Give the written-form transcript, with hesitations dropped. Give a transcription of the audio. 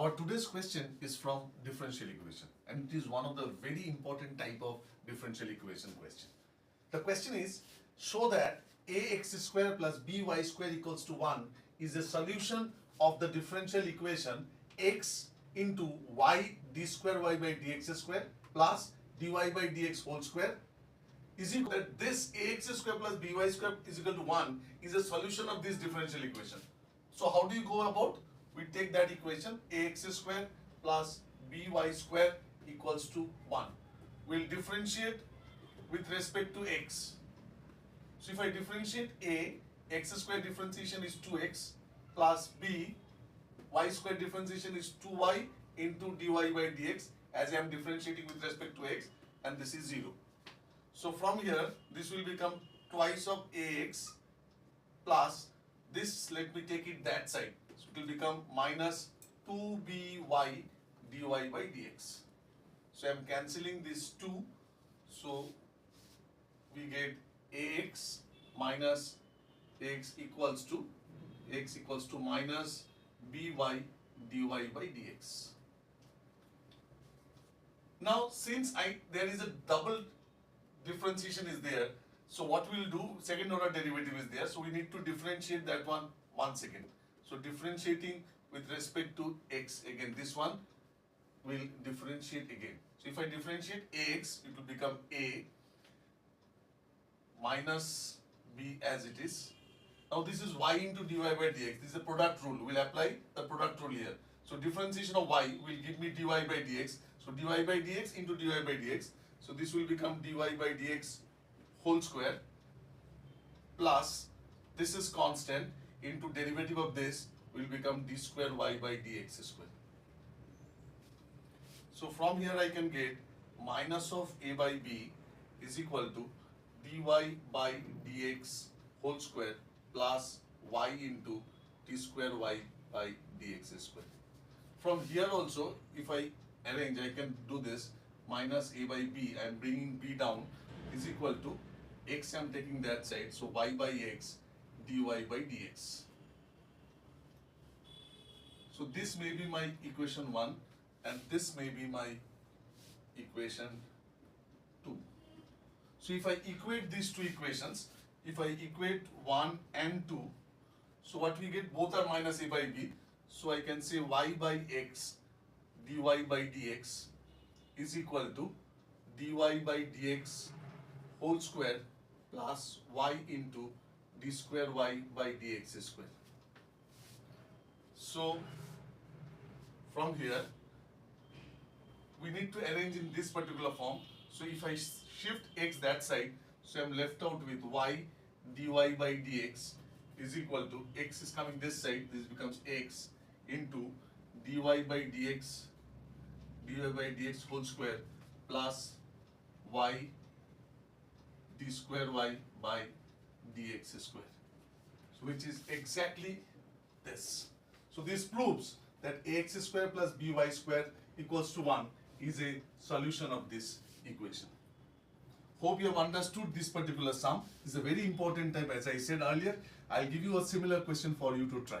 Our today's question is from differential equation, and it is one of the very important type of differential equation question. The question is, show that ax square plus by square equals to 1 is a solution of the differential equation x into y d square y by dx square plus dy by dx whole square is equal to that this ax square plus by square is equal to 1 is a solution of this differential equation. So how do you go about? We take that equation ax square plus by square equals to 1. We'll differentiate with respect to x. So if I differentiate a, x square differentiation is 2x plus b, y square differentiation is 2y into dy by dx as I am differentiating with respect to x, and this is 0. So from here this will become twice of ax plus this, let me take it that side. So it will become minus 2by dy by dx. So I am cancelling this 2. So we get ax minus x equals to minus by dy by dx. Now since there is a double differentiation is there, so what we will do, second order derivative is there, so we need to differentiate that one second. So differentiating with respect to x, again this one will differentiate again. So if I differentiate ax, it will become a minus b as it is. Now this is y into dy by dx. This is a product rule. We'll apply the product rule here. So differentiation of y will give me dy by dx. So dy by dx into dy by dx. So this will become dy by dx whole square plus this is constant into derivative of this will become d square y by dx square. So from here I can get minus of a by b is equal to dy by dx whole square plus y into t square y by dx square. From here also, if I arrange, I can do this minus a by b, I am bringing b down, is equal to x, I am taking that side, so y by x dy by dx. So this may be my equation 1 and this may be my equation 2. So if I equate these two equations, if I equate 1 and 2, so what we get, both are minus a by b, so I can say y by x dy by dx is equal to dy by dx whole square plus y into d square y by dx square. So from here we need to arrange in this particular form. So if I shift x that side, so I am left out with y dy by dx is equal to x is coming this side, this becomes x into dy by dx whole square plus y d square y by dx square, so which is exactly this. So this proves that ax square plus by square equals to 1 is a solution of this equation. Hope you have understood this particular sum. It's a very important type. As I said earlier, I'll give you a similar question for you to try.